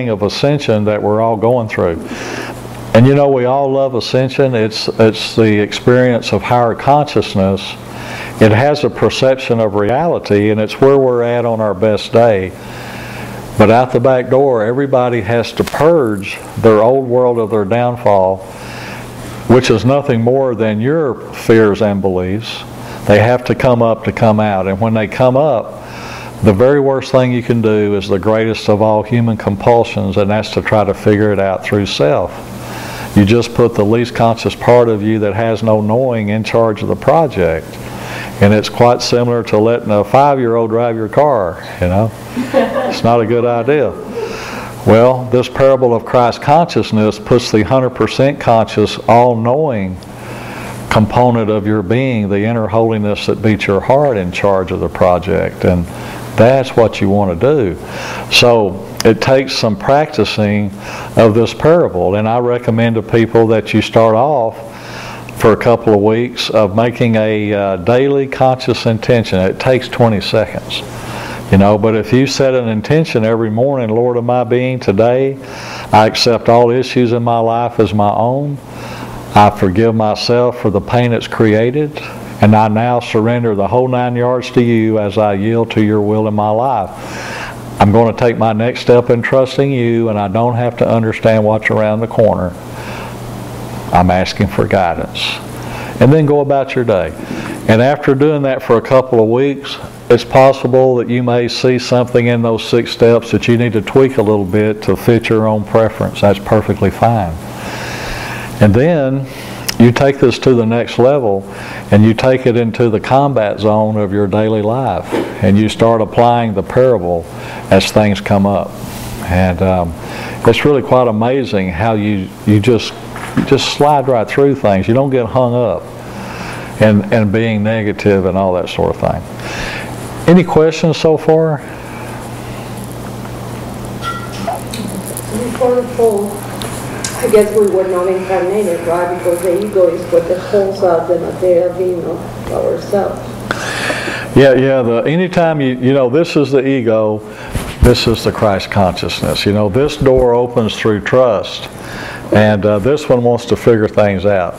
of ascension that we're all going through. And you know, we all love ascension. It's the experience of higher consciousness. It has a perception of reality, and it's where we're at on our best day. But out the back door, everybody has to purge their old world of their downfall, which is nothing more than your fears and beliefs. They have to come up to come out. And when they come up, the very worst thing you can do is the greatest of all human compulsions, and that's to try to figure it out through self. You just put the least conscious part of you that has no knowing in charge of the project. And it's quite similar to letting a 5-year-old drive your car, you know. It's not a good idea. Well, this parable of Christ consciousness puts the 100% conscious, all-knowing component of your being, the inner holiness that beats your heart, in charge of the project. And that's what you want to do. So it takes some practicing of this parable. And I recommend to people that you start off for a couple of weeks of making a daily conscious intention. It takes 20 seconds. You know, but if you set an intention every morning, Lord of my being, today I accept all issues in my life as my own. I forgive myself for the pain it's created, and I now surrender the whole 9 yards to you as I yield to your will in my life. I'm going to take my next step in trusting you, and I don't have to understand what's around the corner. I'm asking for guidance. And then go about your day. And after doing that for a couple of weeks, it's possible that you may see something in those 6 steps that you need to tweak a little bit to fit your own preference. That's perfectly fine. And then you take this to the next level, and you take it into the combat zone of your daily life, and you start applying the parable as things come up. And it's really quite amazing how you just slide right through things. You don't get hung up and being negative and all that sort of thing. Any questions so far? Before the fall, I guess we were not incarnated, right? Because the ego is what holds out the material being of ourselves. Yeah. Anytime you know, this is the ego, this is the Christ consciousness. You know, this door opens through trust. And this one wants to figure things out.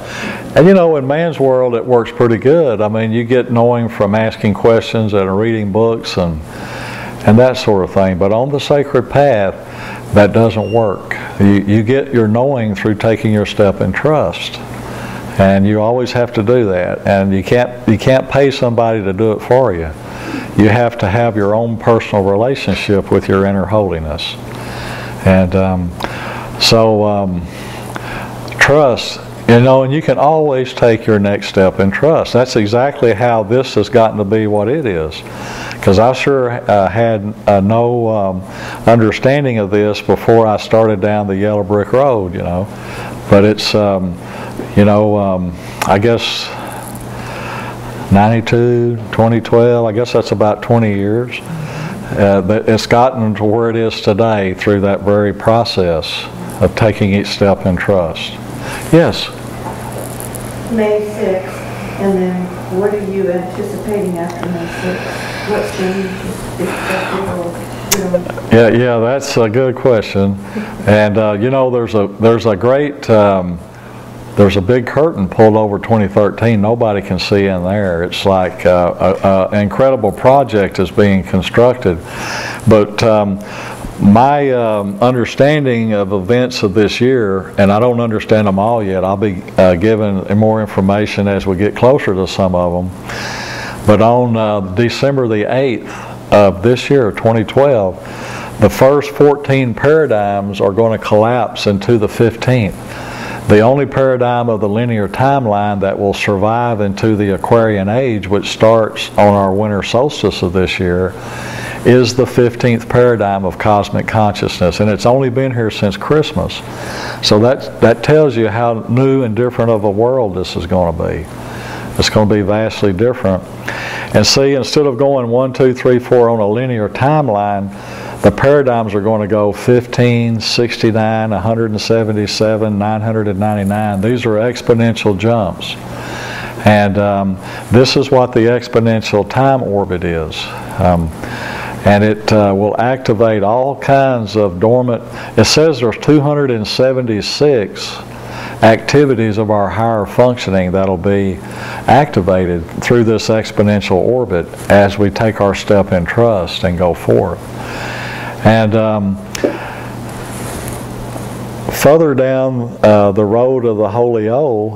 And you know, in man's world it works pretty good. I mean, you get knowing from asking questions and reading books and that sort of thing. But on the sacred path, that doesn't work. You get your knowing through taking your step in trust. And you always have to do that. And you can't pay somebody to do it for you. You have to have your own personal relationship with your inner holiness. And trust, you know, and you can always take your next step in trust. That's exactly how this has gotten to be what it is. Because I sure had no understanding of this before I started down the yellow brick road, you know. But it's, you know, I guess 92, 2012, I guess that's about 20 years. It's gotten to where it is today through that very process of taking each step in trust. Yes? May 6th, and then what are you anticipating after May 6th? What change? Yeah, that's a good question. And you know, there's a big curtain pulled over 2013. Nobody can see in there. It's like an incredible project is being constructed. But my understanding of events of this year, and I don't understand them all yet. I'll be given more information as we get closer to some of them. But on December the 8th of this year, 2012, the first 14 paradigms are going to collapse into the 15th. The only paradigm of the linear timeline that will survive into the Aquarian age, which starts on our winter solstice of this year, is the 15th paradigm of cosmic consciousness, and it's only been here since Christmas. So that tells you how new and different of a world this is going to be. It's going to be vastly different. And see, instead of going 1, 2, 3, 4 on a linear timeline, the paradigms are going to go 15, 69, 177, 999. These are exponential jumps. And this is what the exponential time orbit is. And it will activate all kinds of dormant. It says there's 276 activities of our higher functioning that'll be activated through this exponential orbit as we take our step in trust and go forth. And further down the road of the Holy O,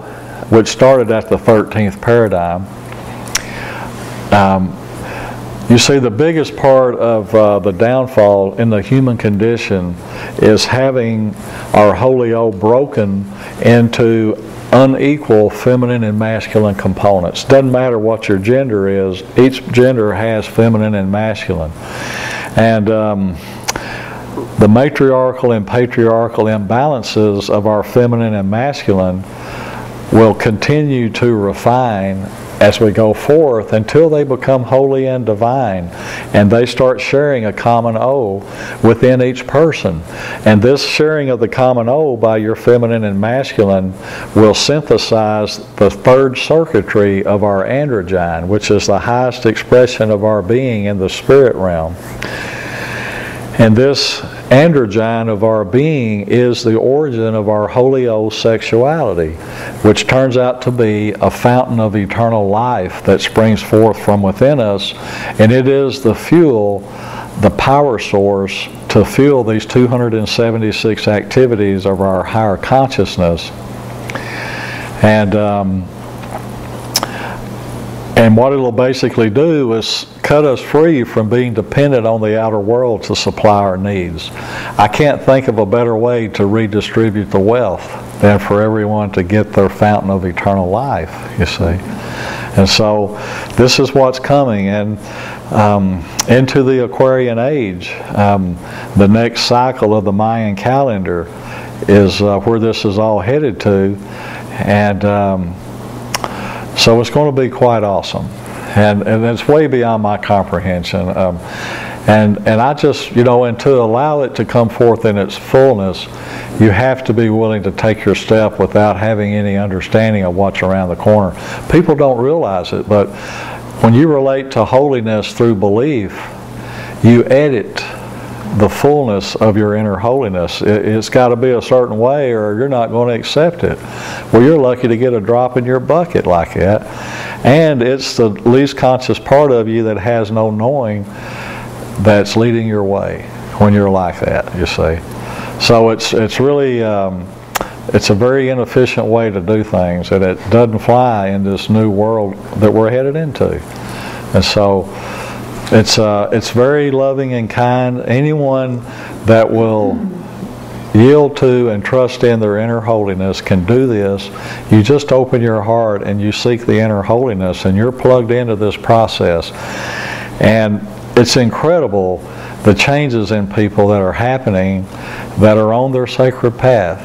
which started at the 13th paradigm, you see, the biggest part of the downfall in the human condition is having our Holy O broken into unequal feminine and masculine components. Doesn't matter what your gender is, each gender has feminine and masculine. And the matriarchal and patriarchal imbalances of our feminine and masculine will continue to refine as we go forth until they become holy and divine, and they start sharing a common O within each person. And this sharing of the common O by your feminine and masculine will synthesize the third circuitry of our androgyne, which is the highest expression of our being in the spirit realm. And this androgyne of our being is the origin of our Holy O sexuality, which turns out to be a fountain of eternal life that springs forth from within us, and it is the fuel, the power source to fuel these 276 activities of our higher consciousness. And what it'll basically do is cut us free from being dependent on the outer world to supply our needs. I can't think of a better way to redistribute the wealth than for everyone to get their fountain of eternal life, you see. And so this is what's coming. And into the Aquarian age, the next cycle of the Mayan calendar is where this is all headed to. And so it's going to be quite awesome, and it's way beyond my comprehension. And I just, and to allow it to come forth in its fullness, you have to be willing to take your step without having any understanding of what's around the corner. People don't realize it, but when you relate to holiness through belief, you edit the fullness of your inner holiness. It's got to be a certain way or you're not going to accept it. Well, you're lucky to get a drop in your bucket like that. And it's the least conscious part of you that has no knowing that's leading your way when you're like that, you see. So it's really, it's a very inefficient way to do things, and it doesn't fly in this new world that we're headed into. And so it's very loving and kind. Anyone that will yield to and trust in their inner holiness can do this. You just open your heart and you seek the inner holiness, and you're plugged into this process. And it's incredible the changes in people that are happening that are on their sacred path.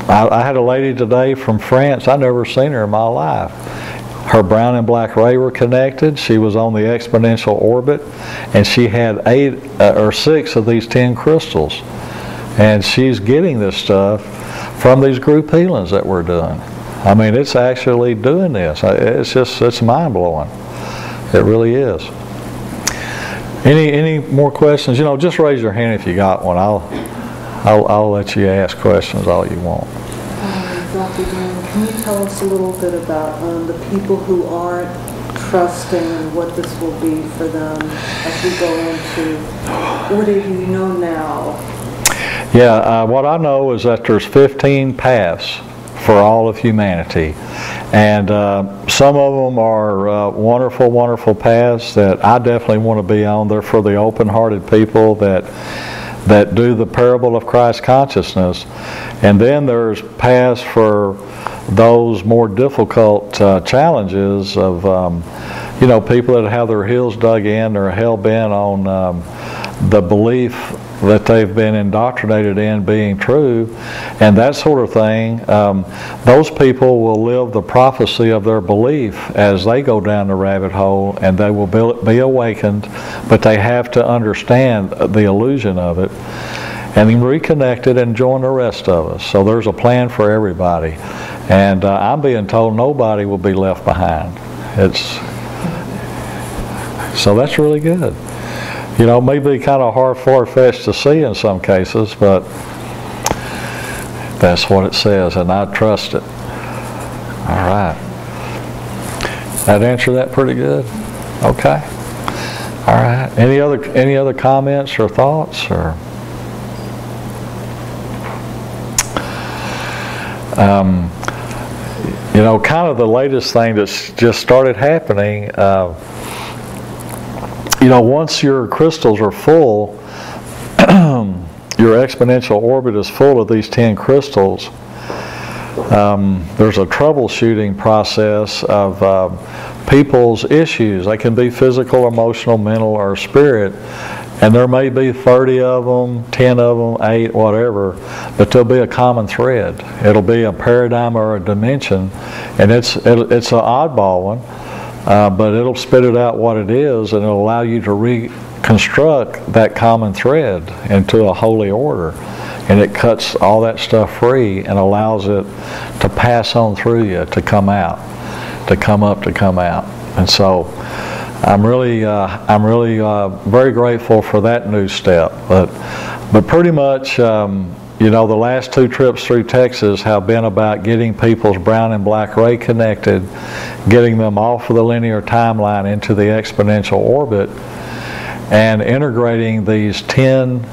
I had a lady today from France. I'd never seen her in my life. Her brown and black ray were connected. She was on the exponential orbit, and she had 8 or 6 of these 10 crystals. And she's getting this stuff from these group healings that we're doing. I mean, it's actually doing this. It's mind-blowing. It really is. Any more questions? Just raise your hand if you got one. I'll let you ask questions all you want. Dr. Dan, can you tell us a little bit about the people who aren't trusting and what this will be for them as we go into, what do you know now? Yeah, what I know is that there's 15 paths for all of humanity. And some of them are wonderful, wonderful paths that I definitely want to be on. They're for the open-hearted people that do the parable of Christ consciousness. And then there's paths for those more difficult challenges of, people that have their heels dug in or hell-bent on the belief that they've been indoctrinated in being true, and that sort of thing. Those people will live the prophecy of their belief as they go down the rabbit hole, and they will be awakened, but they have to understand the illusion of it and then reconnect it and join the rest of us. So there's a plan for everybody, and I'm being told nobody will be left behind. So that's really good. You know, it may be kind of far-fetched to see in some cases, but that's what it says, and I trust it. All right. That answer that pretty good? Okay. All right. Any other comments or thoughts or? You know, kind of the latest thing that's just started happening. You know, once your crystals are full, your exponential orbit is full of these 10 crystals. There's a troubleshooting process of people's issues. They can be physical, emotional, mental, or spirit. And there may be 30 of them, 10 of them, 8, whatever, but there'll be a common thread. It'll be a paradigm or a dimension, and it's an oddball one, but it'll spit it out what it is, and it'll allow you to reconstruct that common thread into a holy order. And it cuts all that stuff free and allows it to pass on through you, to come out, to come up, to come out. And so I'm really very grateful for that new step. But pretty much, you know, the last 2 trips through Texas have been about getting people's brown and black ray connected, getting them off of the linear timeline into the exponential orbit, and integrating these 10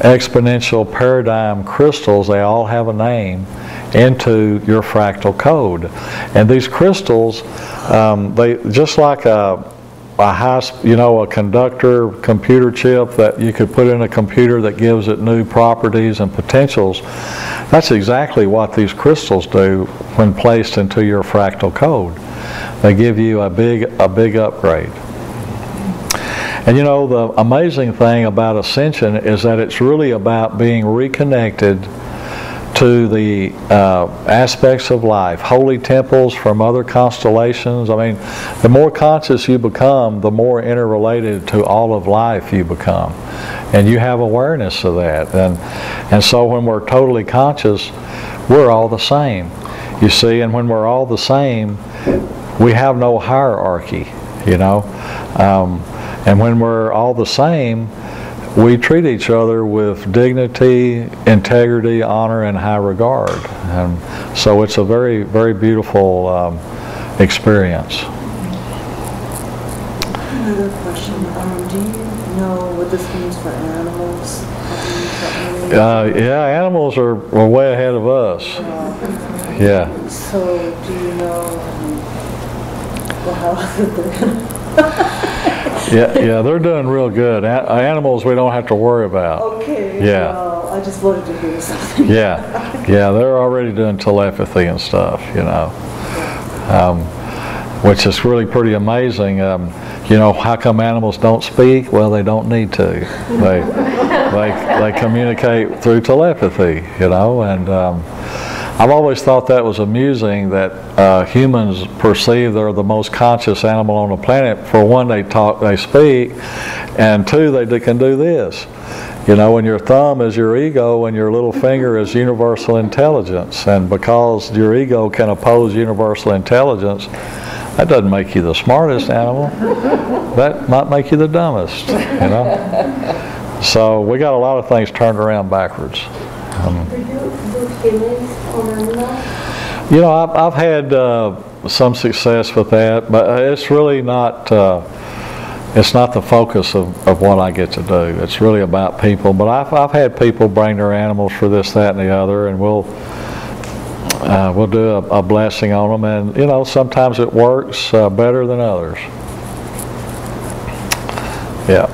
exponential paradigm crystals, they all have a name, into your fractal code. And these crystals, they just like a conductor computer chip that you could put in a computer that gives it new properties and potentials. That's exactly what these crystals do when placed into your fractal code. They give you a big upgrade. And you know, the amazing thing about ascension is that it's really about being reconnected to the aspects of life, holy temples from other constellations. I mean, the more conscious you become, the more interrelated to all of life you become. And you have awareness of that. And so when we're totally conscious, we're all the same. You see, and when we're all the same, we have no hierarchy, you know. And when we're all the same, we treat each other with dignity, integrity, honor, and high regard. And so it's a very, very beautiful experience. Another question. Do you know what this means for animals? Yeah, animals are way ahead of us. Yeah. So do you know how Yeah, they're doing real good. Animals we don't have to worry about. Okay. Yeah. Well, I just wanted to hear something. Yeah, they're already doing telepathy and stuff, you know, which is really pretty amazing. You know, how come animals don't speak? Well, they don't need to. They communicate through telepathy, you know, and I've always thought that was amusing that humans perceive they're the most conscious animal on the planet. For one, they talk, they speak, and 2, they can do this. You know, and your thumb is your ego and your little finger is universal intelligence. And because your ego can oppose universal intelligence, that doesn't make you the smartest animal. That might make you the dumbest, you know. So we got a lot of things turned around backwards. Do you do healings on animals? You know, I've had some success with that, but it's really not. It's not the focus of what I get to do. It's really about people. But I've had people bring their animals for this, that, and the other, and we'll do a blessing on them. And you know, sometimes it works better than others. Yeah.